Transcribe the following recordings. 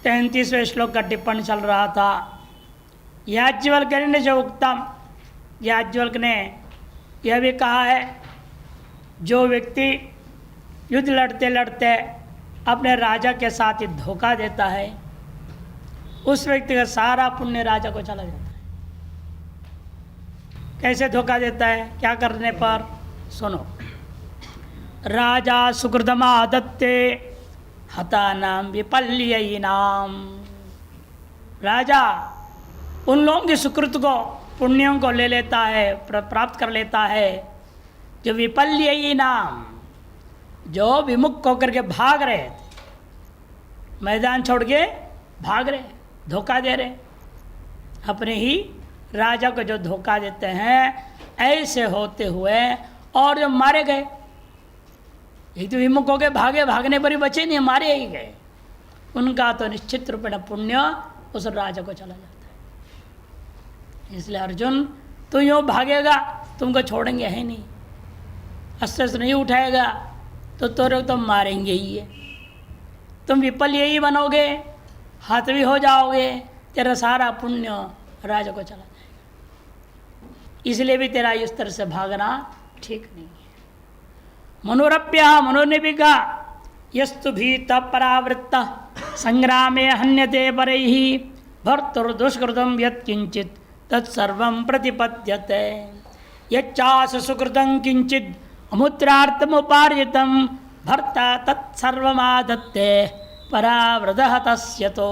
33वें श्लोक का टिप्पणी चल रहा था। याज्ञवल्क्य ने जो उत्तम, याज्ञवल्क्य ने यह भी कहा है, जो व्यक्ति युद्ध लड़ते लड़ते अपने राजा के साथ ही धोखा देता है, उस व्यक्ति का सारा पुण्य राजा को चला जाता है। कैसे धोखा देता है, क्या करने पर? सुनो। राजा सुकृतमादत्ते हतानाम विपल्ययिनाम। राजा उन लोगों की सुकृत को, पुण्यों को ले लेता है, प्राप्त कर लेता है, जो विपल्ययिनाम, जो विमुख होकर के भाग रहे थे, मैदान छोड़ के भाग रहे, धोखा दे रहे, अपने ही राजा को जो धोखा देते हैं, ऐसे होते हुए और जो मारे गए, एक तो विमुख हो गए, भागे, भागने पर ही बचे नहीं, मारे ही गए, उनका तो निश्चित रूप में पुण्य उस राजा को चला जाता है। इसलिए अर्जुन, तू यूँ भागेगा, तुमको छोड़ेंगे है नहीं, अस्त्र नहीं उठाएगा तो तोरे तो मारेंगे ही है, तुम विफल यही बनोगे, हाथ भी हो जाओगे, तेरा सारा पुण्य राजा को चला जाएगा। इसलिए भी तेरा इस तरह से भागना ठीक नहीं है। मनोरप्य, मनो ने भी कहा, यस्तु भीत परावृत्त संग्रामे हन्यते परैहि भर्तुर्दुष्कृतं यत्किंचित् तत्सर्वं प्रतिपद्यते यच्चास सुकृतं किंचित् अमुत्रार्थमुपार्जितं भर्ता तत्सर्वमादत्ते परावृतः तस्य तो।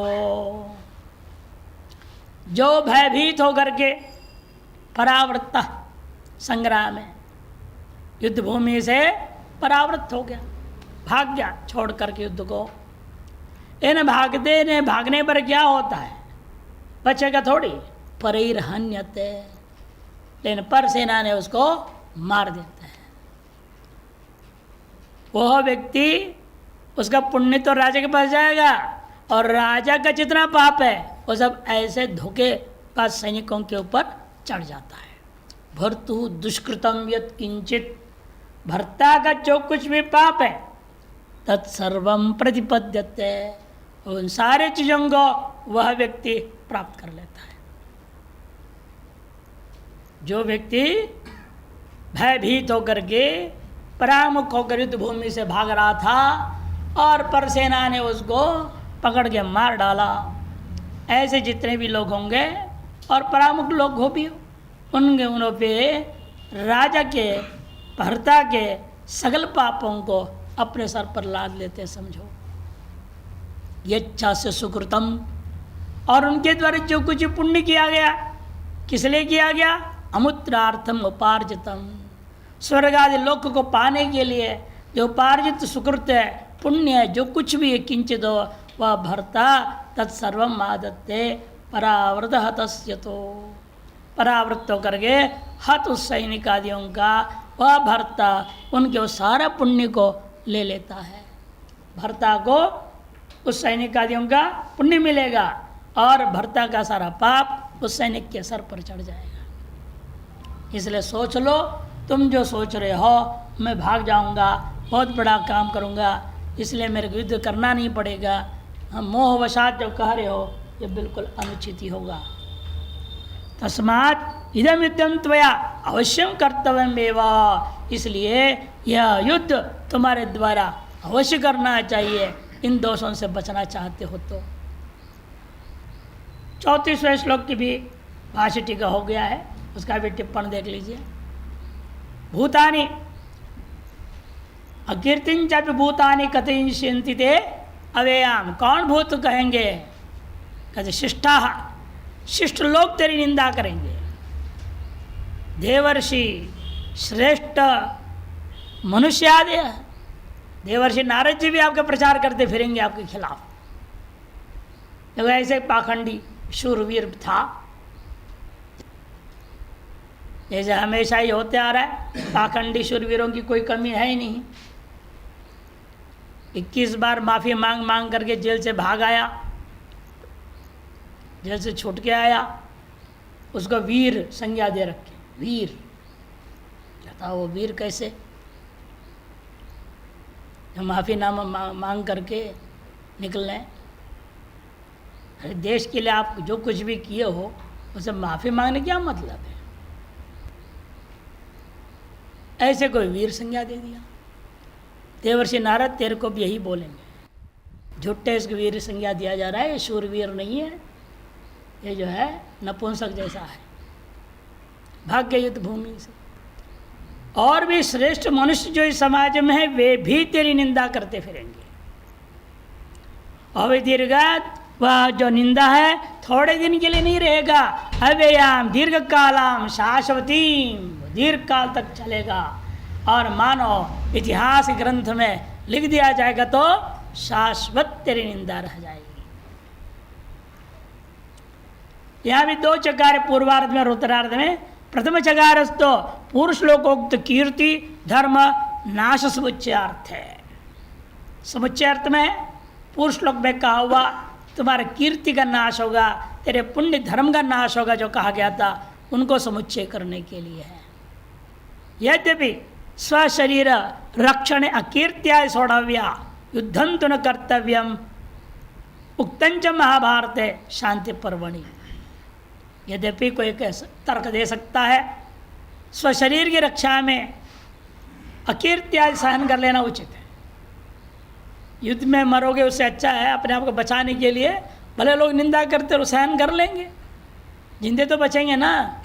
जो भयभीत होकर के परावृत्त, संग्राम में युद्ध भूमि से परावृत्त हो गया, भाग गया छोड़ करके युद्ध को। इन भागने पर क्या होता है, बचेगा थोड़ी, परैर्हन्यते, लेकिन पर सेना ने उसको मार देता है। वह व्यक्ति, उसका पुण्य तो राजा के पास जाएगा, और राजा का जितना पाप है वो सब ऐसे धोखे पास सैनिकों के ऊपर चढ़ जाता है। भर्तु दुष्कृतम यत् किंचित, भर्ता का जो कुछ भी पाप है, तत्सर्वम प्रतिपद्यते, उन सारे चीजों को वह व्यक्ति प्राप्त कर लेता है। जो व्यक्ति भयभीत होकर के परामुख होकर युद्ध भूमि से भाग रहा था और परसेना ने उसको पकड़ के मार डाला, ऐसे जितने भी लोग होंगे और परामुख लोग हो भी, उन पे राजा के, भर्ता के सगल पापों को अपने सर पर लाद लेते, समझो। यच्छा से सुकृतम, और उनके द्वारा जो कुछ पुण्य किया गया, किस लिए किया गया? अमुत्रार्थम उपार्जितम, स्वर्ग आदि लोक को पाने के लिए जो उपार्जित सुकृत है, पुण्य है, जो कुछ भी है, किंचित हो, वह भर्ता तत्सर्वम आदत्ते परावृत हतस्य तो। परावृत होकर के हत उस सैनिक आदियों का वह भर्ता उनके वो सारा पुण्य को ले लेता है। भर्ता को उस सैनिक आदियों का पुण्य मिलेगा और भर्ता का सारा पाप उस सैनिक के सर पर चढ़ जाएगा। इसलिए सोच लो, तुम जो सोच रहे हो मैं भाग जाऊंगा, बहुत बड़ा काम करूंगा, इसलिए मेरे को युद्ध करना नहीं पड़ेगा, हम मोहवशात जो कह रहे हो, ये बिल्कुल अनुचित ही होगा। तस्मात् इदम युद्धम त्वया अवश्यम कर्तव्यमेव, इसलिए यह युद्ध तुम्हारे द्वारा अवश्य करना चाहिए, इन दोषों से बचना चाहते हो तो। 34वें श्लोक की भी भाष्य टीका हो गया है, उसका भी टिप्पण देख लीजिए। भूतानि अकीर्तिं च भूतानि कथयिष्यन्ति ते अव्ययाम, कौन भूत कहेंगे? कहते शिष्टा, शिष्ट लोग तेरी निंदा करेंगे। देवर्षि श्रेष्ठ मनुष्य आदि, देवर्षि नारद जी भी आपका प्रचार करते फिरेंगे आपके खिलाफ। देखो ऐसे पाखंडी शूरवीर था, जैसे हमेशा ही होते आ रहा है, पाखंडी शूरवीरों की कोई कमी है ही नहीं। 21 बार माफ़ी मांग मांग करके जेल से भाग आया, जेल से छूट के आया, उसको वीर संज्ञा दे रखे। वीर कहता, वो वीर कैसे? माफ़ी नाम मांग करके निकलने, अरे देश के लिए आप जो कुछ भी किए हो उसे माफ़ी मांगने क्या मतलब है? ऐसे कोई वीर संज्ञा दे दिया। देवर्षि नारद तेरे को भी यही बोलेंगे, झूठे इसको वीर संज्ञा दिया जा रहा है, ये शूरवीर नहीं है, ये जो है नपुंसक जैसा है, भाग गए युद्ध भूमि से। और भी श्रेष्ठ मनुष्य जो इस समाज में है वे भी तेरी निंदा करते फिरेंगे। अविदीर्घात वह जो निंदा है थोड़े दिन के लिए नहीं रहेगा, अव्ययाम दीर्घ कालाम शाश्वतीम, दीर्घ काल तक चलेगा। और मानो इतिहास ग्रंथ में लिख दिया जाएगा तो शाश्वत तेरी निंदा रह जाएगी। यहाँ भी दो चकार पूर्वार्ध में और उत्तरार्ध में। प्रथम चकारस्तो पुरुष लोकोक्त कीर्ति धर्म नाश समुच्चय अर्थ है। समुच्चय अर्थ में पुरुष लोक में कहा हुआ तुम्हारे कीर्ति का नाश होगा, तेरे पुण्य धर्म का नाश होगा जो कहा गया था, उनको समुच्चय करने के लिए है। यद्यपि स्वशरीर रक्षण अकीर्त्या सोढ़व्या युद्धं तु न कर्तव्यम उक्तंच महाभारत शांति पर्वणि। यद्यपि कोई तर्क दे सकता है स्वशरीर की रक्षा में अकीर्त्यादि सहन कर लेना उचित है। युद्ध में मरोगे उससे अच्छा है अपने आप को बचाने के लिए, भले लोग निंदा करते तो सहन कर लेंगे, जिंदे तो बचेंगे ना,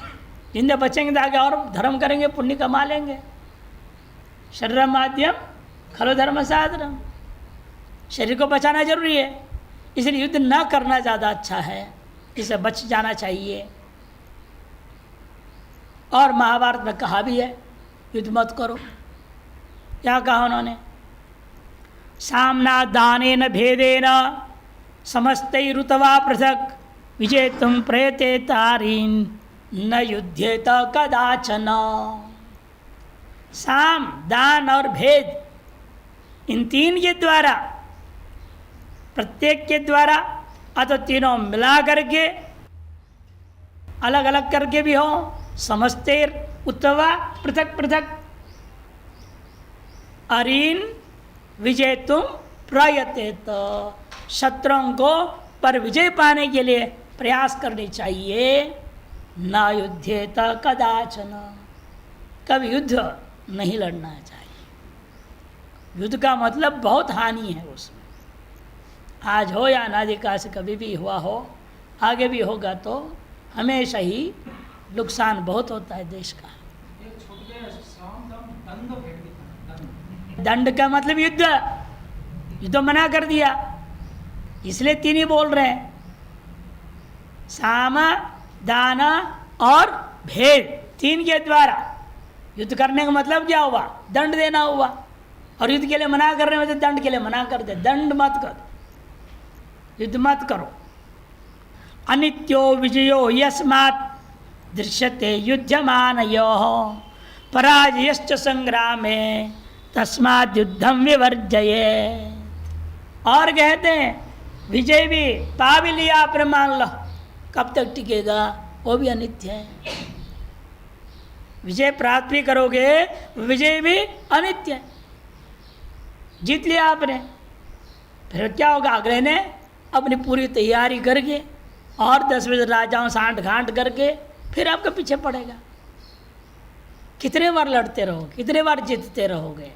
जिंदे बचेंगे तो आगे और धर्म करेंगे, पुण्य कमा लेंगे। शरीर माध्यम खलो धर्म साधनम, शरीर को बचाना जरूरी है, इसलिए युद्ध न करना ज़्यादा अच्छा है, इसे बच जाना चाहिए। और महाभारत में कहा भी है युद्ध मत करो। क्या कहा उन्होंने? सामना दानेन भेदेन समस्तैरुतवा पृथक विजेतुम प्रयते तारीन न युद्धेत कदाचन। साम दान और भेद इन तीन के द्वारा, प्रत्येक के द्वारा अथवा तीनों मिला करके अलग अलग करके भी हो, समस्तेर उत्तवा पृथक पृथक अरीन विजय तुम प्रयते, तो शत्रुओं को पर विजय पाने के लिए प्रयास करनी चाहिए। न युद्धेत कदाचन, कभी युद्ध नहीं लड़ना चाहिए। युद्ध का मतलब बहुत हानि है उसमें, आज हो या अनादिकाल से कभी भी हुआ हो, आगे भी होगा, तो हमेशा ही नुकसान बहुत होता है देश का। दंड का मतलब युद्ध, युद्ध मना कर दिया, इसलिए तीन ही बोल रहे हैं, साम दान और भेद, तीन के द्वारा युद्ध करने का मतलब क्या हुआ? दंड देना हुआ। और युद्ध के लिए मना करने में तो दंड के लिए मना कर दे, दंड मत करो, युद्ध मत करो। अनित्यो विजयो यस्मात् दृश्यते युध्यमानयोः पराजयश्च संग्रामे तस्मात् युद्धं विवर्जयेत्। और कहते हैं विजय भी पा भी लिया आपने, मान लो, कब तक टिकेगा? वो भी अनित्य है। विजय प्राप्त भी करोगे, विजय भी अनित्य है। जीत लिया आपने, फिर क्या होगा? अगले ने अपनी पूरी तैयारी करके और 10 बजे राजाओं सांठ घांट करके फिर आपके पीछे पड़ेगा। कितने बार लड़ते रहोगे, कितने बार जीतते रहोगे?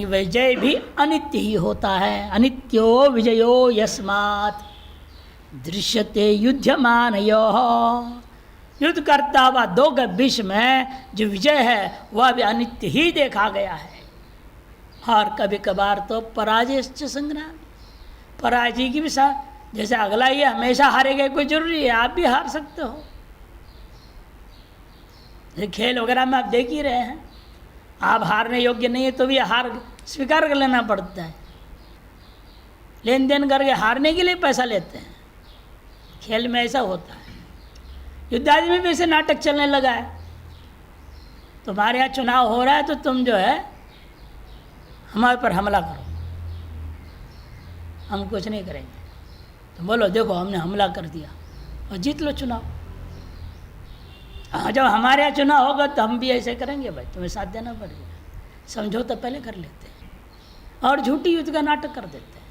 विजय भी अनित्य ही होता है। अनित्यो विजयो यस्मात् दृश्यते युध्यमानयोः। युद्ध करता हुआ दो के बीच में जो विजय है वह भी अनित्य ही देखा गया है। और कभी कभार तो पराजय संग्राम, पराजय की भी साथ, जैसे अगला ये हमेशा हारेगा कोई जरूरी है, आप भी हार सकते हो। खेल वगैरह में आप देख ही रहे हैं, आप हारने योग्य नहीं है तो भी हार स्वीकार कर लेना पड़ता है। लेन देन करके हारने के लिए पैसा लेते हैं, खेल में ऐसा होता है। युद्ध आदि में भी ऐसे नाटक चलने लगा है। तुम्हारे यहाँ चुनाव हो रहा है तो तुम जो है हमारे पर हमला करो, हम कुछ नहीं करेंगे। तो बोलो देखो हमने हमला कर दिया और जीत लो चुनाव। हाँ, जब हमारे यहाँ चुनाव होगा तो हम भी ऐसे करेंगे, भाई तुम्हें साथ देना पड़ेगा, समझौता पहले कर लेते हैं और झूठी युद्ध का नाटक कर देते हैं।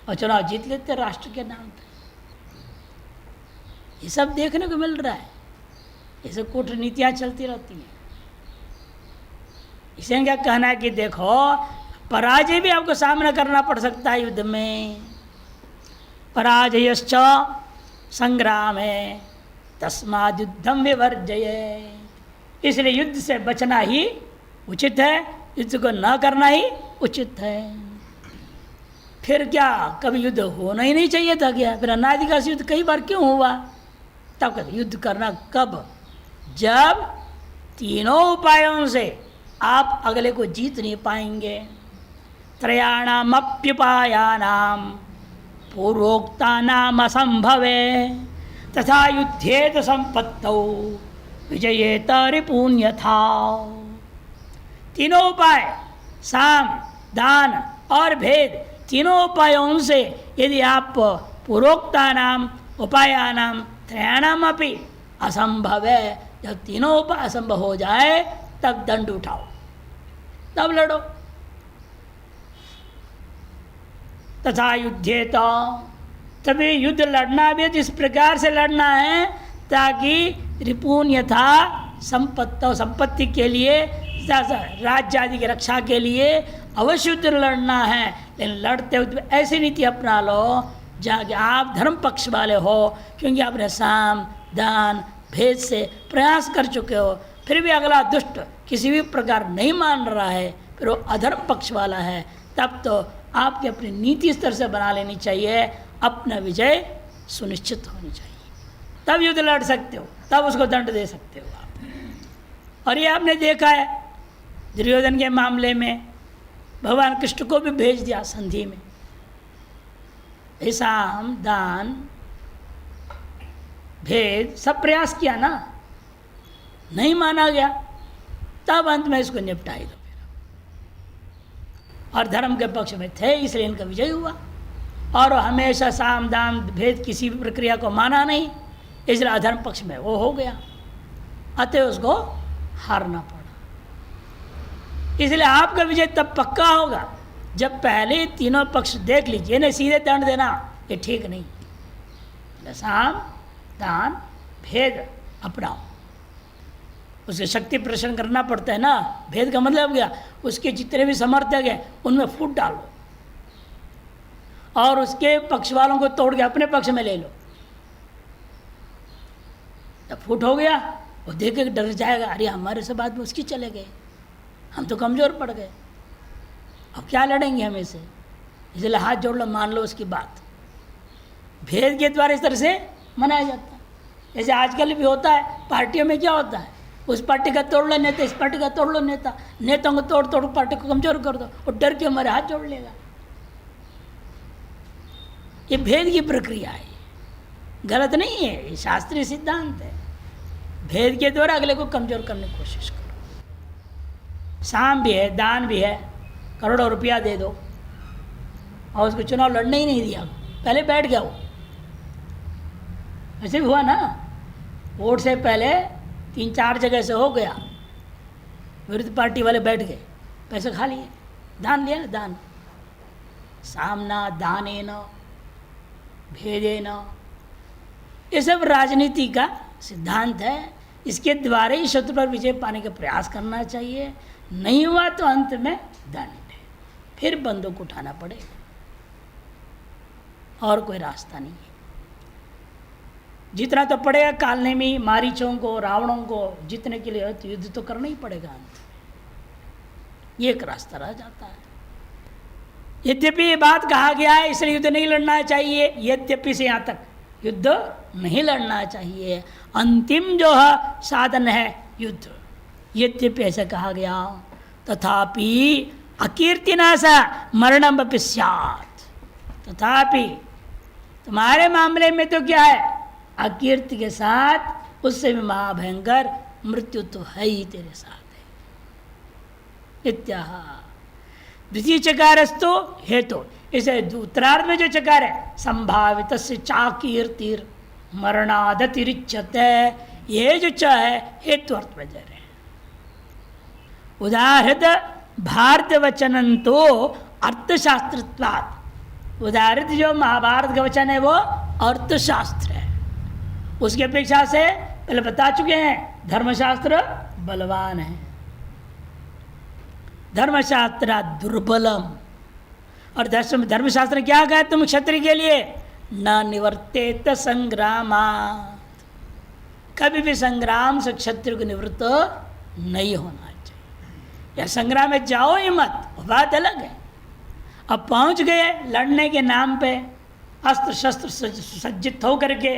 और चुनाव जीत लेते राष्ट्र के नाम पे। ये सब देखने को मिल रहा है, ये सब कूटनीतियाँ चलती रहती हैं। इसे क्या कहना है कि देखो पराजय भी आपको सामना करना पड़ सकता है युद्ध में। पराजयश्च संग्राम है तस्माद् युद्धम विवर्जय। इसलिए युद्ध से बचना ही उचित है, युद्ध को न करना ही उचित है। फिर क्या कभी युद्ध होना ही नहीं चाहिए था क्या? फिर अनादिकाल से युद्ध कई बार क्यों हुआ? तब कहते युद्ध करना कब? जब तीनों उपायों से आप अगले को जीत नहीं पाएंगे। त्रयाणामप्युपायानां पूर्वोक्तानाम असंभवे तथा युद्धेत संपत्तौ विजयेत रिपुण्यथा। तीनों उपाय साम दान और भेद, तीनों उपायों से यदि आप पूर्वोक्तानाम उपायानाम त्रयाणाम अपि असंभव है, जब तीनों उपाय असंभव हो जाए तब दंड उठाओ, तब लड़ो। तथा युद्धेत, तभी युद्ध लड़ना भी इस प्रकार से लड़ना है ताकि रिपुन यथा संपत्ति के लिए, राज्य आदि की रक्षा के लिए अवश्य युद्ध लड़ना है। लेकिन लड़ते हुए ऐसी नीति अपना लो जहाँ कि आप धर्म पक्ष वाले हो, क्योंकि आपने साम दान भेद से प्रयास कर चुके हो, फिर भी अगला दुष्ट किसी भी प्रकार नहीं मान रहा है, फिर वो अधर्म पक्ष वाला है। तब तो आपकी अपनी नीति स्तर से बना लेनी चाहिए, अपना विजय सुनिश्चित होनी चाहिए, तब युद्ध लड़ सकते हो, तब उसको दंड दे सकते हो आप। और ये आपने देखा है दुर्योधन के मामले में, भगवान कृष्ण को भी भेज दिया संधि में, साम दान भेद सब प्रयास किया ना, नहीं माना गया, तब अंत में इसको निपटाई दो। और धर्म के पक्ष में थे इसलिए इनका विजय हुआ। और हमेशा साम दान भेद किसी भी प्रक्रिया को माना नहीं, इसलिए अधर्म पक्ष में वो हो गया, अतः उसको हारना पड़ा। इसलिए आपका विजय तब पक्का होगा जब पहले तीनों पक्ष देख लीजिए, नहीं सीधे दंड देना ये ठीक नहीं। साम दान भेद अपनाओ, उसकी शक्ति प्रदर्शन करना पड़ता है ना। भेद का मतलब क्या? उसके जितने भी समर्थक हैं उनमें फूट डालो और उसके पक्ष वालों को तोड़ के अपने पक्ष में ले लो। जब फूट हो गया वो देख के डर जाएगा, अरे हमारे से बाद में उसकी चले गए, हम तो कमज़ोर पड़ गए, अब क्या लड़ेंगे हमें से। इसलिए हाथ जोड़ लो, मान लो उसकी बात। भेद के द्वारा इस तरह से मनाया जाता है। जैसे आजकल भी होता है पार्टियों में, क्या होता है, उस पार्टी का तोड़ लो नेता, इस पार्टी का तोड़ लो नेता, नेताओं को तोड़ तोड़ पार्टी को कमजोर कर दो, और डर के हमारे हाथ जोड़ लेगा। ये भेद की प्रक्रिया है, गलत नहीं है, ये शास्त्रीय सिद्धांत है। भेद के द्वारा अगले को कमजोर करने की कोशिश करो। साम भी है, दान भी है, करोड़ों रुपया दे दो और उसको चुनाव लड़ने ही नहीं दिया, पहले बैठ गया वो। ऐसे भी हुआ ना, वोट से पहले 3-4 जगह से हो गया, विरुद्ध पार्टी वाले बैठ गए, पैसे खा लिए, दान लिया ना, दान। सामना दाने न भेदे न, ये सब राजनीति का सिद्धांत है। इसके द्वारा ही शत्रु पर विजय पाने का प्रयास करना चाहिए। नहीं हुआ तो अंत में दंड है, फिर बंदूक उठाना पड़ेगा, और कोई रास्ता नहीं है। जितना तो पड़ेगा कालने में, मारीचों को रावणों को जीतने के लिए तो युद्ध तो करना ही पड़ेगा अंत में, ये एक रास्ता रह जाता है। यद्यपि ये बात कहा गया है इसलिए युद्ध नहीं लड़ना चाहिए, यद्यपि से यहाँ तक युद्ध नहीं लड़ना चाहिए, अंतिम जो है साधन है युद्ध। यद्यपि ऐसा कहा गया, तथापि अकीर्तिनाशा मरणम अपि स्यात्। तथापि तुम्हारे मामले में तो क्या है, अकीर्ति के साथ उससे भी महाभयंकर मृत्यु तो है ही, तेरे साथ है। इत्याह द्वितीय चकारस्तु हेतु, इसे उत्तरार्ध में जो चकार है, संभावित से चाकीर्तिर मरणादतिरिच्यते, ये जो च है हेतु अर्थ में दे रहे हैं। उदाहृत भारत वचनंतो अर्थशास्त्रत्वात्, उदाहरित जो महाभारत का वचन है वो अर्थशास्त्र है। उसकी अपेक्षा से पहले बता चुके हैं धर्मशास्त्र बलवान है, धर्मशास्त्र दुर्बलम। और धर्मशास्त्र क्या कहा तुम क्षत्रिय के लिए? न निवर्तेत संग्रामात्, कभी भी संग्राम से क्षत्रिय को निवृत्त नहीं होना चाहिए। या संग्राम में जाओ ही मत, बात अलग है। अब पहुंच गए लड़ने के नाम पे अस्त्र शस्त्र सज्जित हो करके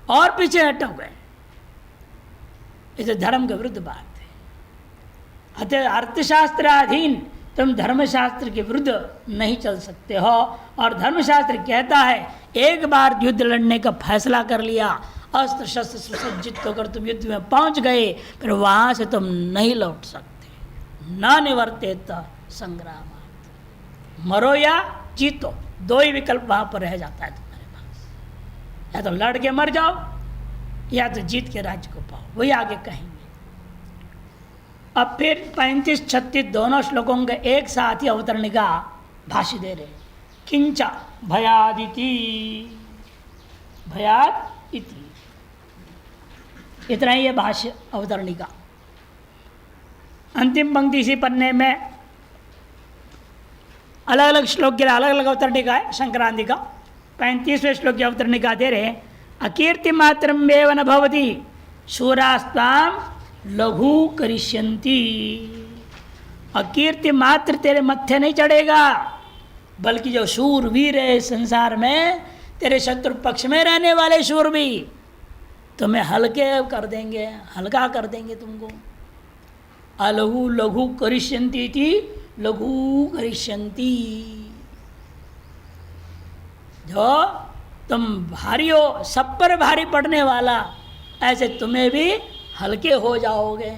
और पीछे हटो गए, इसे धर्म के विरुद्ध बात है। अतः अर्थशास्त्राधीन तुम धर्मशास्त्र के विरुद्ध नहीं चल सकते हो। और धर्मशास्त्र कहता है एक बार युद्ध लड़ने का फैसला कर लिया, अस्त्र शस्त्र सुसज्जित होकर तुम युद्ध में पहुंच गए, फिर वहां से तुम नहीं लौट सकते। न निवर्तेत संग्रामात्, मरो या जीतो, दो ही विकल्प वहां पर रह जाता है तुम्हारे पास। या तो लड़ के मर जाओ या तो जीत के राज्य को पाओ, वही आगे कहेंगे। अब फिर 35-36 दोनों श्लोकों के एक साथ ही अवतरणिका भाष्य दे रहे। किंचा भयादिति, भयाद इति, इतना ही है भाष्य अवतरणिका। अंतिम पंक्ति इसी पन्ने में अलग अलग श्लोक के अलग अलग अवतरणिका है। संक्रांति का 35वें श्लोक की अवतरणिका दे रहे। अकीर्ति मात्रम एव न भवति शूरास्ताम लघु करिष्यन्ति, अकीर्ति मात्र तेरे मत्थे नहीं चढ़ेगा, बल्कि जो शूरवीर है संसार में, तेरे शत्रु पक्ष में रहने वाले शूर भी तुम्हें हल्के कर देंगे, हल्का कर देंगे तुमको। अलघु लघु करिष्यन्ति थी, लघु करिष्यन्ति, जो तुम भारी हो, सब पर भारी पड़ने वाला, ऐसे तुम्हें भी हल्के हो जाओगे,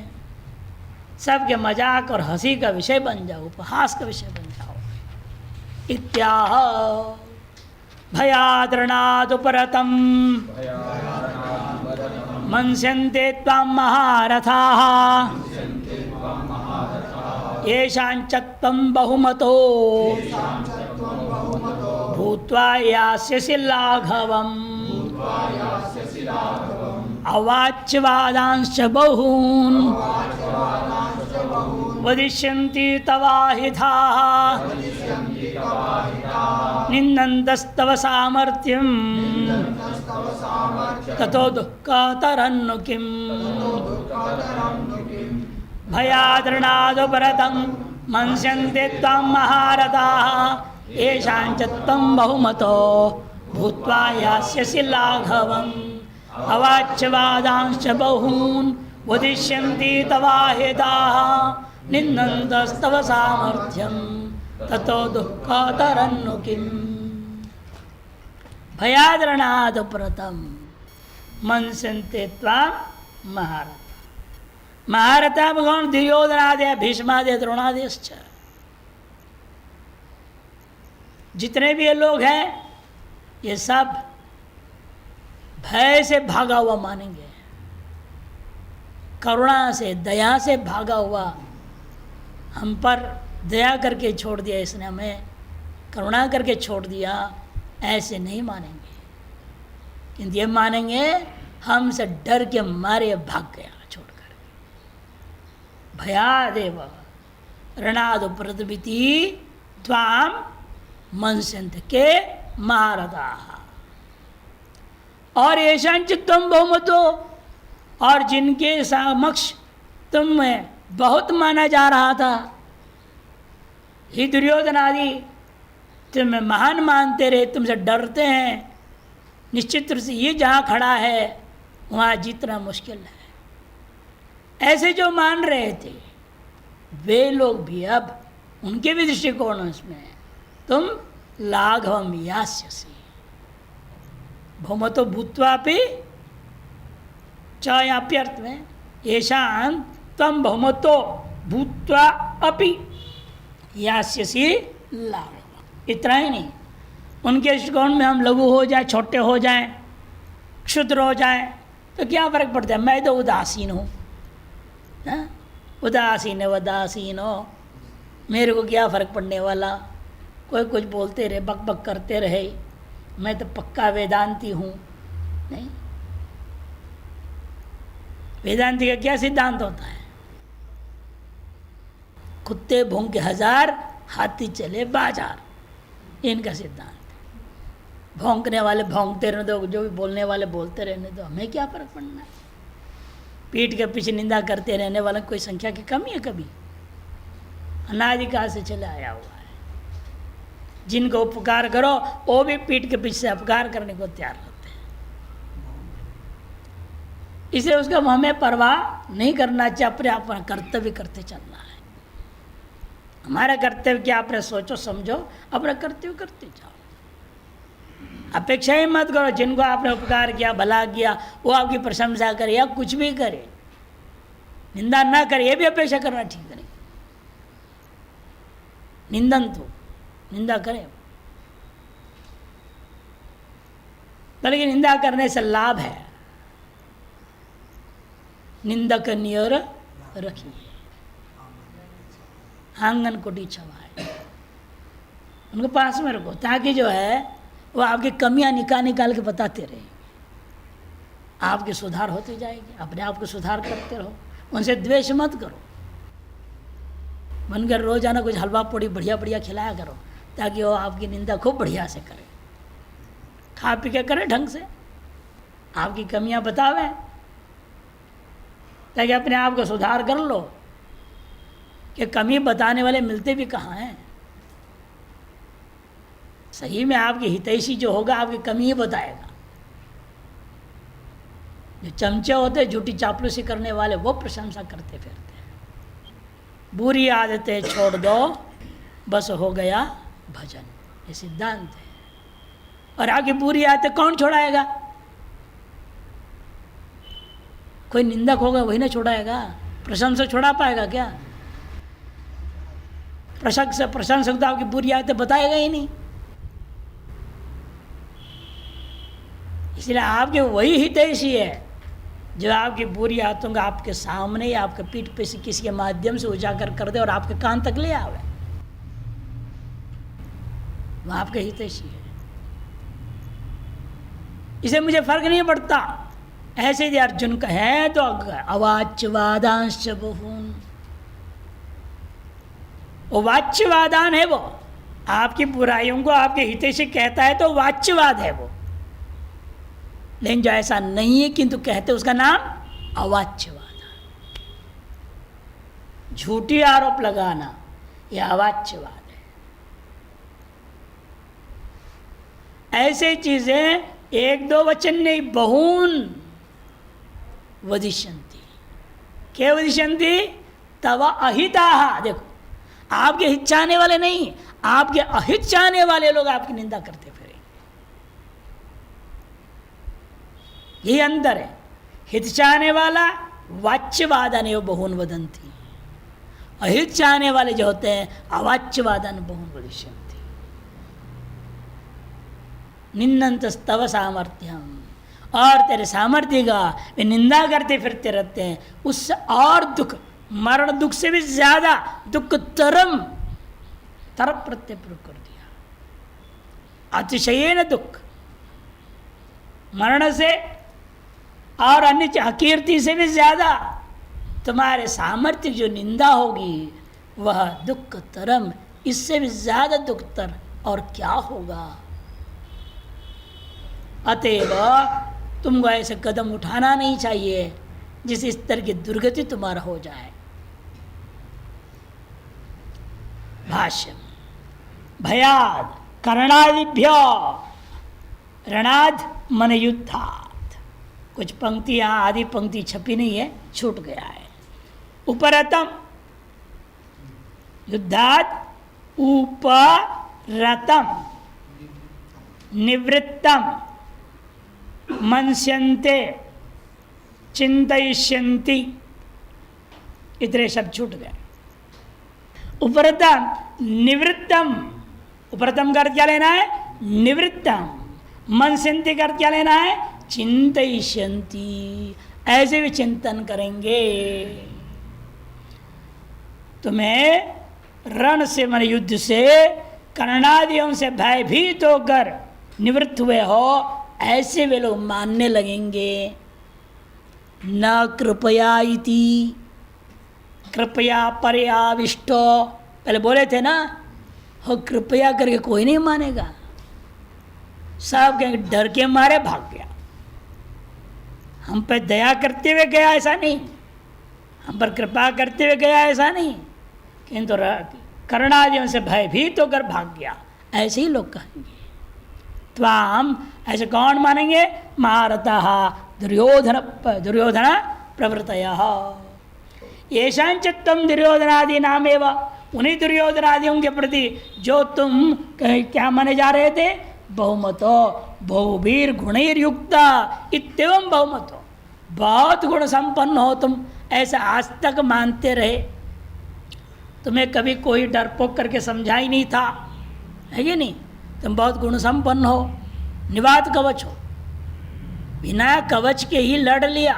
सबके मजाक और हंसी का विषय बन जाओ, उपहास का विषय बन जाओगे। इत्याह भयाद्रणादुपरतं मंस्यन्ते त्वां महारथाः येषाञ्च त्वं बहुमतो भूत्वा यास्यसि लाघवम् अवाच्यवादांश्च बहून् वदिष्यन्ति तवाहिताः निन्दन्तस्तव सामर्थ्यं ततो दुःखतरन्नु किम् भयाद्रणादुपरतं मंस्यन्ते त्वां महारथाः येषाञ्च त्वं बहुमतो भूत्वा यास्यसि लाघवम् अवाच्यवादांश्च बहून् वदिष्यन्ति तवाहिताः निन्दन्तस्तव सामर्थ्यं ततो दुःखतरन्नु किम् भयाद्रणादुपरतं मंस्यन्ते त्वां महारथाः। महारथा भगवान दुर्योधनादि भीष्मादि द्रोणादिश्च, जितने भी ये लोग हैं ये सब भय से भागा हुआ मानेंगे, करुणा से दया से भागा हुआ। हम पर दया करके छोड़ दिया इसने, हमें करुणा करके छोड़ दिया, ऐसे नहीं मानेंगे। किंतु ये मानेंगे हमसे डर के मारे भाग गया छोड़कर। भयादेव ऋणादुपरतमिति त्वां मंस्यन्ते के महारथाः। और येषाञ्च त्वं बहुमतो, और जिनके समक्ष तुम बहुत माना जा रहा था, ही दुर्योधन आदि तुम्हें महान मानते रहे, तुमसे डरते हैं, निश्चित रूप से ये जहाँ खड़ा है वहाँ जीतना मुश्किल है, ऐसे जो मान रहे थे वे लोग भी अब उनके भी दृष्टिकोण इसमें तुम लाघवम यास्यसि बहुमतो भूत्वापि चायाप्यर्थ में येषां त्वं बहुमतो भूत्वा अपि यास्यसि लाघवम्। इतना ही नहीं, उनके दृष्टिकोण में हम लघु हो जाए, छोटे हो जाएं, क्षुद्र हो जाएं तो क्या फर्क पड़ता है, मैं तो उदासीन हूँ, उदासीन है, उदासीन हो, मेरे को क्या फर्क पड़ने वाला, कोई कुछ बोलते रहे, बक बक करते रहे, मैं तो पक्का वेदांती हूँ। नहीं, वेदांती का क्या सिद्धांत होता है? कुत्ते भौंके हजार, हाथी चले बाजार, इनका सिद्धांत है। भौंकने वाले भौंकते रहने दो, जो भी बोलने वाले बोलते रहने दो, हमें क्या फर्क पड़ना है? पीठ के पीछे निंदा करते रहने वाला कोई संख्या की कमी है? कभी अनादिकाल से चले आया हुआ है। जिनको उपकार करो वो भी पीठ के पीछे अपकार करने को तैयार रहते हैं। इसलिए उसका हमें परवाह नहीं करना चाहिए, अपने अपना कर्तव्य करते चलना है। हमारा कर्तव्य क्या? अपने सोचो समझो, अपना कर्तव्य करते जाओ। अपेक्षा ही मत करो जिनको आपने उपकार किया, भला किया, वो आपकी प्रशंसा करे या कुछ भी करे, निंदा ना करे, ये भी अपेक्षा करना ठीक नहीं। निंदन तो निंदा करे, बल्कि निंदा करने से लाभ है। निंदक नियर रखिए, आंगन कोटी छवाए, उनको पास में रखो, ताकि जो है वो आपकी कमियां निकाल के बताते रहे, आपकी सुधार होती जाएगी। अपने आप को सुधार करते रहो, उनसे द्वेष मत करो। बनकर रोजाना कुछ हलवा पूड़ी बढ़िया बढ़िया खिलाया करो, ताकि वो आपकी निंदा खूब बढ़िया से करे, खा पी के करे ढंग से, आपकी कमियां बतावे, ताकि अपने आप को सुधार कर लो। कि कमी बताने वाले मिलते भी कहाँ हैं? सही में आपके हितैषी जो होगा आपकी कमी ही बताएगा। जो चमचे होते झूठी चापलूसी करने वाले वो प्रशंसा करते फिरते हैं। बुरी आदतें छोड़ दो, बस हो गया भजन, ये सिद्धांत है। और आगे बुरी आदतें कौन छोड़ाएगा? कोई निंदक होगा वही ना छोड़ाएगा। प्रशंसक छोड़ा पाएगा क्या? प्रशंसक तो आपकी बुरी आदतें बताएगा ही नहीं। इसलिए आपके वही हितैषी है जो आपकी बुरी आदतों का आपके सामने या आपके पीठ पे से किसी के माध्यम से उजागर कर दे और आपके कान तक ले आवे, वह आपके हितैषी है। इसे मुझे फर्क नहीं पड़ता, ऐसे यदि अर्जुन का है तो अवाच्यवादांश बहुन, वो वाच्यवादान है, वो आपकी बुराइयों को आपके हितैषी कहता है तो वाच्यवाद है वो। लेकिन जो ऐसा नहीं है किंतु कहते उसका नाम अवाच्यवाद है। झूठी आरोप लगाना यह अवाच्यवाद है। ऐसे चीजें एक दो वचन नहीं, बहुन वदिष्यन्ति। क्या वदिष्यन्ति? तव अहिताः। देखो, आपके हित चाहने वाले नहीं, आपके अहित चाहने वाले लोग आपकी निंदा करते फिरेंगे। यही अंदर है। हित चाहने वाला वाच्यवादन बहुन वदंती, अहित चाहने वाले जो होते हैं अवाच्यवादन बहुन वदिष्यन्ति। निंदन्त स्तव सामर्थ्यम, और तेरे सामर्थ्य का वे निंदा करते फिरते रहते हैं। उससे और दुख, मरण दुख से भी ज्यादा दुख तरम, तरप प्रत्यय प्रयोग कर दिया। अतिशयेन दुख, मरण से और अन्य अकीर्ति से भी ज्यादा तुम्हारे सामर्थ्य जो निंदा होगी वह दुख तरम, इससे भी ज्यादा दुख तर और क्या होगा। अतएव तुमको ऐसे कदम उठाना नहीं चाहिए जिस स्तर की दुर्गति तुम्हारा हो जाए। भाष्य, भयाद कर्णादिभ्यो रणाद मन युद्धात्। कुछ पंक्ति यहाँ आदि पंक्ति छपी नहीं है, छूट गया है। उपरतम युद्धात् उपरतम निवृत्तम मनस्यन्ते चिंतयिष्यन्ति, इतने शब्द छूट गए। उपरतम निवृत्तम, उपरतम का अर्थ क्या लेना है? निवृत्तम। मनस्यन्ति का अर्थ क्या लेना है? चिंतयिष्यन्ति, ऐसे भी चिंतन करेंगे। तुम्हें रण से, मन युद्ध से कर्णादियों से भयभीत होकर निवृत्त हुए हो, ऐसे वे लोग मानने लगेंगे। न कृपया इति, कृपया पर्याविष्टो, पहले बोले थे ना, हो कृपया करके कोई नहीं मानेगा, सब कहेंगे डर के मारे भाग गया। हम पर दया करते हुए गया ऐसा नहीं, हम पर कृपा करते हुए गया ऐसा नहीं, किंतु कर्णादियों से भयभीत होकर भाग गया, ऐसे ही लोग कहेंगे। त्वाम, ऐसे कौन मानेंगे? महारथः दुर्योधन प्रवृत्तयः, येषांचित्तम दुर्योधनादि नामेव, उन्हीं दुर्योधनादियों के प्रति जो तुम क्या माने जा रहे थे? बहुमतो बहुवीर गुणैर युक्ता इत्येवं बहुमतो, बहुत गुण संपन्न हो तुम, ऐसा आज तक मानते रहे। तुम्हें कभी कोई डरपोक करके समझा ही नहीं था, है कि नहीं? तुम बहुत गुण संपन्न हो, निवात कवच हो, बिना कवच के ही लड़ लिया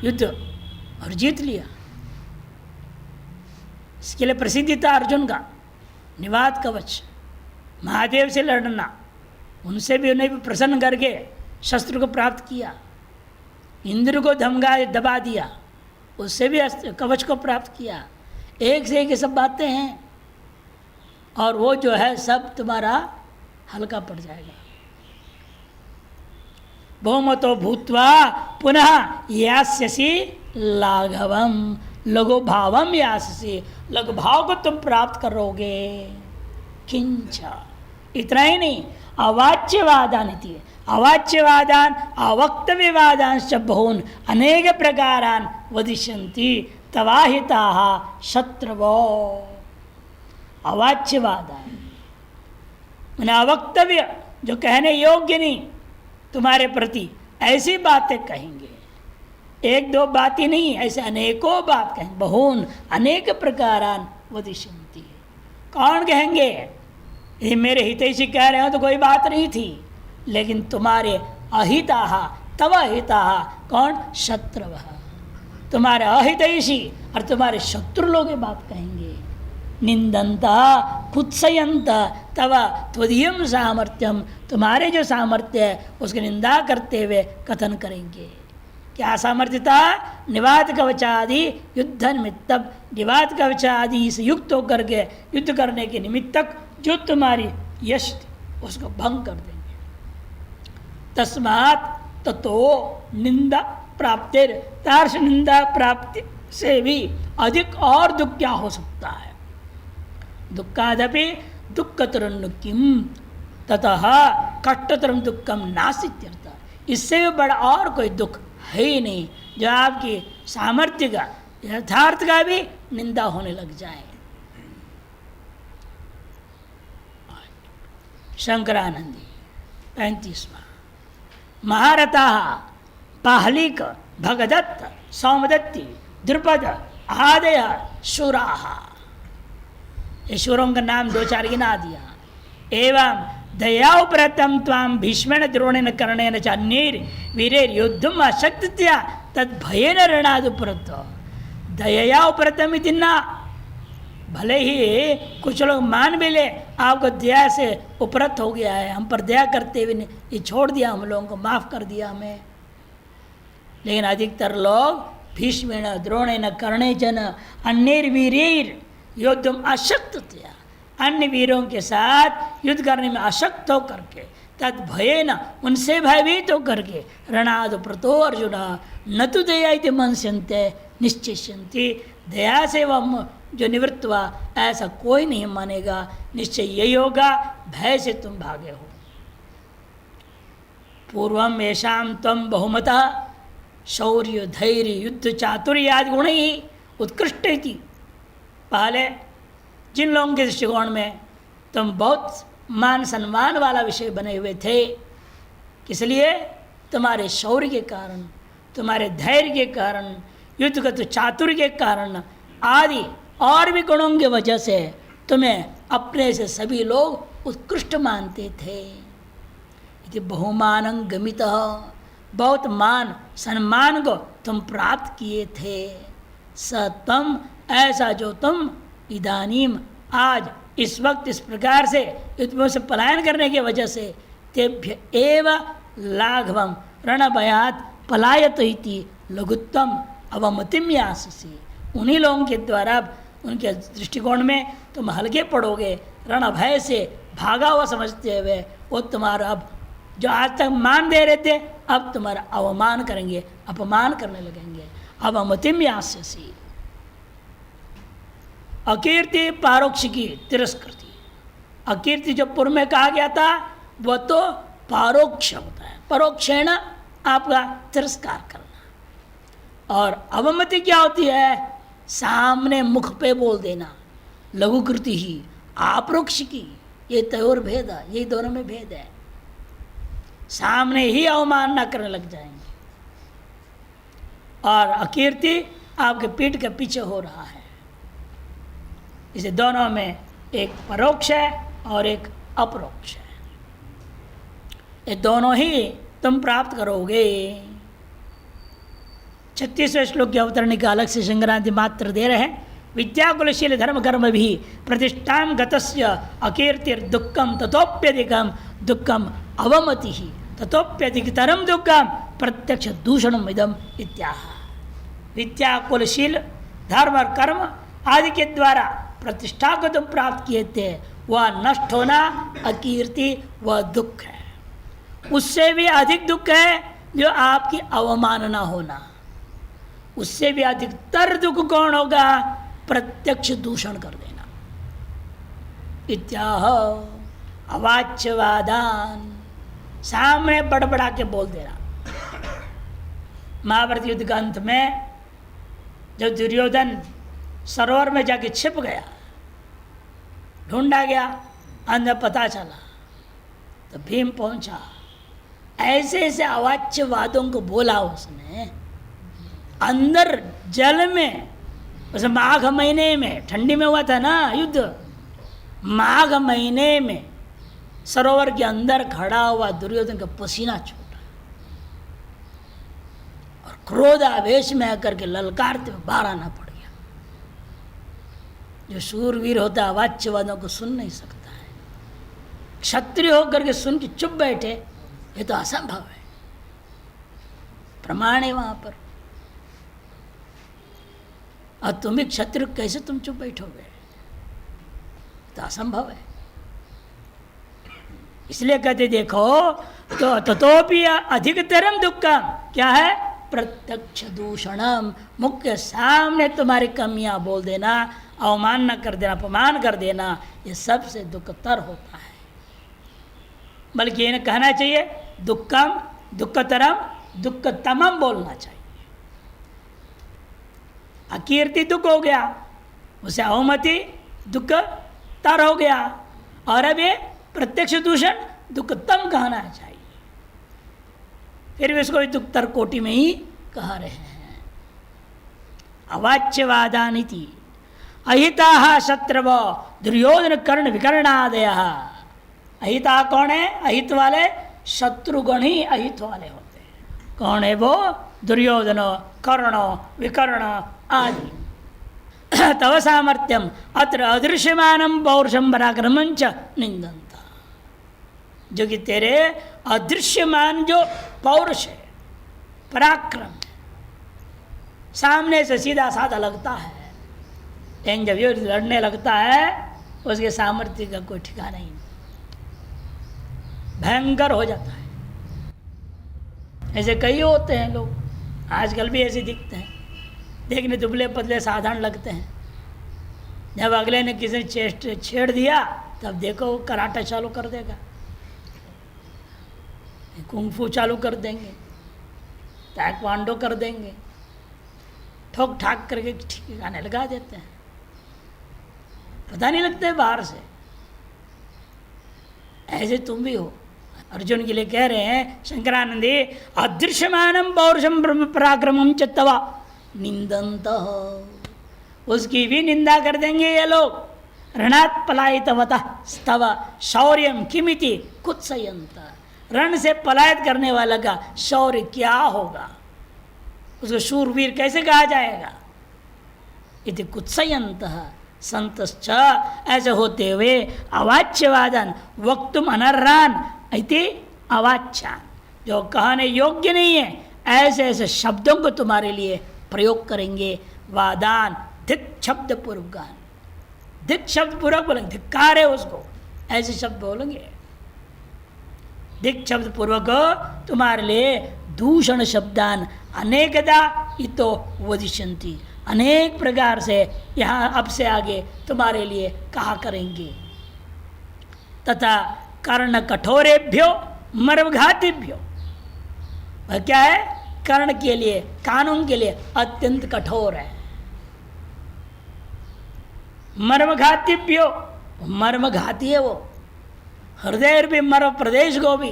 युद्ध और जीत लिया। इसके लिए प्रसिद्धि था अर्जुन का, निवात कवच, महादेव से लड़ना, उनसे भी उन्हें भी प्रसन्न करके शस्त्र को प्राप्त किया, इंद्र को दबा दिया, उससे भी कवच को प्राप्त किया। एक से एक सब बातें हैं, और वो जो है सब तुम्हारा हल्का पड़ जाएगा। बहुमतो भूत्वा पुनः यास्यसि लाघवम, लघु भावम यास्यसि, लघु भाव को तुम प्राप्त करोगे। किंच, इतना ही नहीं, अवाच्यवादान इति, अवाच्यवादान अवक्तव्यवादांश्च बहून् अनेक प्रकारान् वदिष्यन्ति तवाहिताः शत्रवो। अवाच्यवादान मैंने अवक्तव्य, जो कहने योग्य नहीं तुम्हारे प्रति, ऐसी बातें कहेंगे। एक दो बात ही नहीं, ऐसे अनेकों बात कहेंगे। बहून अनेक प्रकारान वदिष्यन्ति, कौन कहेंगे? ये मेरे हितैषी कह रहे हो तो कोई बात नहीं थी, लेकिन तुम्हारे अहिताः तव अहिताः, कौन? शत्रवः, तुम्हारे अहितैषी और तुम्हारे शत्रु लोग ये बात कहेंगे। निंदंता कुत्सयंत तव त्वदीयम सामर्थ्यम, तुम्हारे जो सामर्थ्य है उसकी निंदा करते हुए कथन करेंगे। क्या सामर्थ्य था? निवात कवचादि युद्ध निमित्तम, निवात कवचादि से युक्त होकर के युद्ध करने के निमित्तक जो तुम्हारी यश उसको भंग कर देंगे। तस्मात् ततो निंदा प्राप्तिर, तार्श निंदा प्राप्ति से भी अधिक और दुख क्या हो सकता है? दुःखादपि दुःखतरं किम ततः कष्टतरं दुःखम नास्ति, इससे भी बड़ा और कोई दुख है ही नहीं जो आपकी सामर्थ्य का, यथार्थ का भी निंदा होने लग जाए। शंकरानंदी 35वां। महारथा पाहलिक भगदत्त सौमदत्ति द्रुपद आदय शूराः, ये शूरों का नाम दो चार गिना दिया। एवं दयाउप्रतम त्वाम भीष्मेण द्रोणेन कर्णेन च अन्यैर वीरैर युद्धम अशक्ततया तद्भयेन रणआदुपरत। दया उपरतम इति ना, भले ही कुछ लोग मान भी ले आपको दया से उपरत हो गया है, हम पर दया करते हुए ये छोड़ दिया, हम लोगों को माफ़ कर दिया हमें, लेकिन अधिकतर लोग भीष्मेण द्रोणेन कर्णेन अन्यैर वीरैर युद्धम अशक्ततया, अन्य वीरों के साथ युद्ध करने में अशक्त होकर के, तद भयेन उनसे भयभीत होकर के, रणआद प्रतो अर्जुन न तो दया इति मनस्यन्ते निश्चिष्यन्ति, दया से वह जो निवृत्त हुआ ऐसा कोई नहीं मानेगा, निश्चय यही होगा भय से तुम भागे हो। पूर्वम येषां त्वं बहुमतः शौर्य धैर्य युद्ध चातुर्य आदि गुण ही उत्कृष्ट थी। पहले जिन लोगों के दृष्टिकोण में तुम बहुत मान सम्मान वाला विषय बने हुए थे, इसलिए तुम्हारे शौर्य के कारण, तुम्हारे धैर्य के कारण, युद्ध का तो चातुर्य के कारण आदि और भी गुणों की वजह से तुम्हें अपने से सभी लोग उत्कृष्ट मानते थे। यदि बहुमानं गमितः, बहुत मान सम्मान को तुम प्राप्त किए थे। स तम, ऐसा जो तुम इदानीम आज इस वक्त इस प्रकार से युद्ध से पलायन करने की वजह से तेभ्य एव लाघवम रण भयात पलायत इति लघुत्तम अवमतिम याससी। उन्हीं लोगों के द्वारा उनके दृष्टिकोण में तुम हल्के पड़ोगे, रण भय से भागा हुआ समझते हुए वो तुम्हारा अब जो आज तक मान दे रहे थे अब तुम्हारा अवमान करेंगे, अपमान करने लगेंगे। अवमतिम यास्यसि। अकीर्ति पारोक्ष की तिरस्कृति। अकीर्ति जो पूर्व में कहा गया था वह तो पारोक्ष होता है, परोक्षेण आपका तिरस्कार करना। और अवमति क्या होती है? सामने मुख पे बोल देना। लघुकृति ही आप्रोक्ष की, ये तयोर भेद है, यही दोनों में भेद है। सामने ही अवमानना करने लग जाएंगे। और अकीर्ति आपके पीठ के पीछे हो रहा है। इसे दोनों में एक परोक्ष है और एक अपरोक्ष है। ये दोनों ही तुम प्राप्त करोगे। 36वें श्लोक के अवतरण का अलग से संक्रांति मात्र दे रहे हैं। विद्याकुलशील धर्म कर्म भी प्रतिष्ठा गतस्य अकीर्तिर दुखम तथोप्यधिकम दुखम अवमति ही तथोप्यधिकतरम दुखम प्रत्यक्ष दूषणम इदम इत्याह। विद्याकुलशील धर्म और कर्म आदि के द्वारा प्रतिष्ठा को तुम प्राप्त किए थे, वह नष्ट होना अकीर्ति वह दुख है। उससे भी अधिक दुख है जो आपकी अवमानना होना। उससे भी अधिकतर दुख कौन होगा? प्रत्यक्ष दूषण कर देना। इत्याह अवाच्यवादान, सामने बड़बड़ा के बोल देना। महाभारत युद्ध के अंत में जब दुर्योधन सरोवर में जाके छिप गया, ढूंढा गया, अंदर पता चला तो भीम पहुंचा। ऐसे ऐसे अवाच्यवादों को बोला उसने। अंदर जल में, उस माघ महीने में, ठंडी में हुआ था ना युद्ध, माघ महीने में सरोवर के अंदर खड़ा हुआ दुर्योधन का पसीना छूटा और क्रोध आवेश में आकर के ललकारते हुए बाहर आना पड़ गया। जो शूरवीर होता है अवाच्यवादों को सुन नहीं सकता है। क्षत्रिय होकर के सुन के चुप बैठे, ये तो असंभव है। प्रमाण है वहां पर। और तुम भी क्षत्रिय, कैसे तुम चुप बैठोगे? तो असंभव है। इसलिए कहते देखो तो ततोपि अधिकतरम दुखम क्या है? प्रत्यक्ष दूषणम। मुख्य सामने तुम्हारी कमियां बोल देना, अवमानना कर देना, अपमान कर देना, ये सबसे दुखतर होता है। बल्कि इन्हें कहना चाहिए दुखम, दुखतरम, दुखतमम बोलना चाहिए। अकीर्ति दुख हो गया, उसे अवमति दुख तर हो गया, और अब ये प्रत्यक्ष दूषण दुखतम कहना चाहिए। फिर भी इसको दुख तर कोटि में ही कह रहे हैं। अवाच्यवादानिति अहिता शत्रव दुर्योधन कर्ण विकर्णादय। अहिता कौन है? अहित वाले शत्रुगण ही अहित वाले होते हैं। कौन है वो? दुर्योधन, कर्ण, विकर्ण आदि। तव सामर्थ्यम अत्र अदृश्यमानम पौरुषम पराक्रमं च निंदन्ता। जो कि तेरे अदृश्यमान जो पौरुष है, पराक्रम है, सामने से सीधा साधा लगता है, लेकिन जब ये लड़ने लगता है उसके सामर्थ्य का कोई ठिकाना नहीं, भयंकर हो जाता है। ऐसे कई होते हैं लोग, आजकल भी ऐसे दिखते हैं, देखने दुबले पतले साधारण लगते हैं। जब अगले ने किसी ने छेड़ दिया तब देखो वो कराटा चालू कर देगा, कुंफू चालू कर देंगे, ताइक्वांडो कर देंगे, ठोक ठाक करके ठिकाने लगा देते हैं, पता नहीं लगता है बाहर से। ऐसे तुम भी हो। अर्जुन के लिए कह रहे हैं शंकरानंदी, अदृश्यमानम पौरुषम ब्रह्म पराक्रमं च तव निंदंत। उसकी भी निंदा कर देंगे ये लोग। रणा पलायितवतः स्तव शौर्यम किमिति कुत्सयन्त। रण से पलायत करने वाला का शौर्य क्या होगा, उसको शूरवीर कैसे कहा जाएगा? इति कुत्सयन्तः संतश्च, ऐसे होते हुए अवाच्यवादन वक्तुम अनर्हान इति अवाच्यान, जो कहने योग्य नहीं है ऐसे ऐसे शब्दों को तुम्हारे लिए प्रयोग करेंगे। वादान धिक शब्द पूर्वक, धिक शब्द पूर्वक बोलेंगे, धिक्कार है उसको, ऐसे शब्द बोलेंगे। धिक शब्द पूर्वक तुम्हारे लिए दूषण शब्दान अनेकदा इतो वदिष्यन्ति, अनेक प्रकार से यहाँ अब से आगे तुम्हारे लिए कहा करेंगे। तथा कर्ण कठोरेभ्यो मर्मघातिभ्यो, वह क्या है? कर्ण के लिए, कानून के लिए अत्यंत कठोर है। मर्मघातिभ्यो, मर्मघाती है वो, हृदय भी मर्म प्रदेश को भी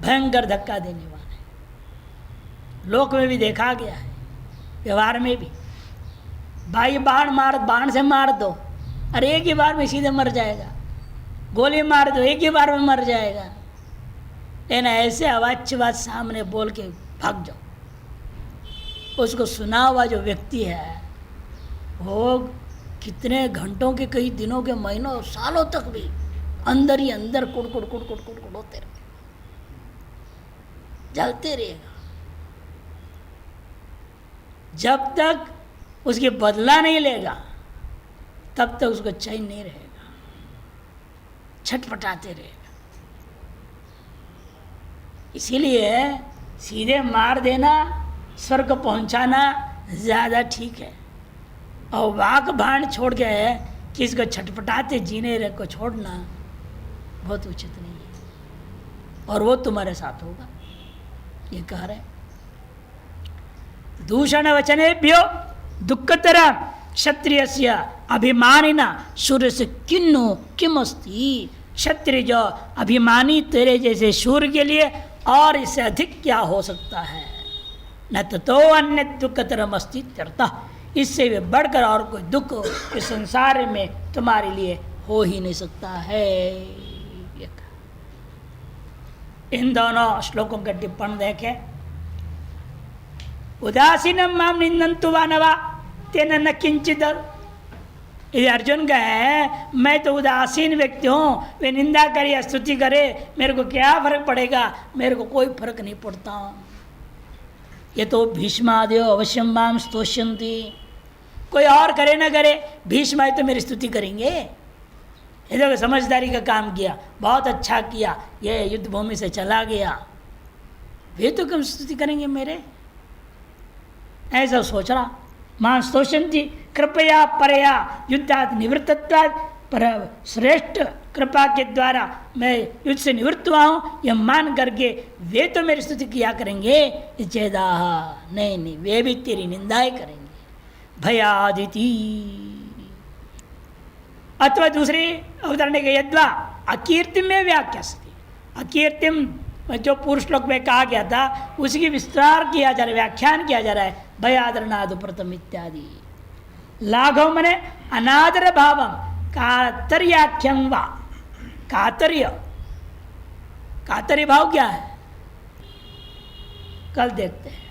भयंकर धक्का देने वाला है। लोक में भी देखा गया है, व्यवहार में भी। भाई बाण से मार दो, अरे एक ही बार में सीधे मर जाएगा। गोली मार दो, एक ही बार में मर जाएगा। लेकिन ऐसे अवाच्य बात सामने बोल के भाग जाओ, उसको सुना हुआ जो व्यक्ति है वो कितने घंटों के, कई दिनों के, महीनों, सालों तक भी अंदर ही अंदर कुड़ होते रहे, जलते रहेगा। जब तक उसकी बदला नहीं लेगा तब तक उसको चैन नहीं रहेगा, छटपटाते रहेगा। इसीलिए सीधे मार देना, स्वर्ग पहुंचाना ज़्यादा ठीक है। और वाक भाण छोड़ के किसको छटपटाते जीने रहे को छोड़ना बहुत उचित नहीं है, और वो तुम्हारे साथ होगा, ये कह रहे। दूषण वचनेभ्यो दुःखतर क्षत्रियस्य अभिमानिना शूर से किन्नु किम अस्ति, क्षत्रिय जो अभिमानी तेरे जैसे शूर के लिए और इससे अधिक क्या हो सकता है। न तो अन्य दुःखतरम अस्ति त्यर्थः, इससे भी बढ़कर और कोई दुख इस संसार में तुम्हारे लिए हो ही नहीं सकता है। इन दोनों श्लोकों का टिप्पण देखें। उदासीनम माम निंदन्तु वानवा तेन न किंचित, ये अर्जुन का है, मैं तो उदासीन व्यक्ति हूँ, वे निंदा करे या स्तुति करे मेरे को क्या फर्क पड़ेगा, मेरे को कोई फर्क नहीं पड़ता। ये तो भीष्मादयो अवश्यम माम स्तोष्यन्ति, कोई और करे ना करे भीष्म तो मेरी स्तुति करेंगे। ये तो समझदारी का काम किया, बहुत अच्छा किया, ये युद्ध भूमि से चला गया, वे तो कम स्तुति करेंगे मेरे, ऐसा सोच रहा। मां स्तोषंती कृपया परया युद्धात् निवृत्तत्वात्, पर श्रेष्ठ कृपा के द्वारा मैं युद्ध से निवृत्त हुआ हूँ यह मान करके वे तो मेरी स्तुति किया करेंगे। चेदा नहीं, वे भी तेरी निंदाएं करेंगे। भयादिति, अथवा दूसरी अवतरणे के यद्वा अकीर्तिम में व्याख्यास्ति, अकीर्तिम जो पूर्व श्लोक में कहा गया था उसकी विस्तार किया जा रहा है, व्याख्यान किया जा रहा है। भयादरनाद प्रथम इत्यादि। लाघव मने अनादर भावम कातर्याख्यम वा, कातर्य, कातर्य भाव क्या है कल देखते हैं।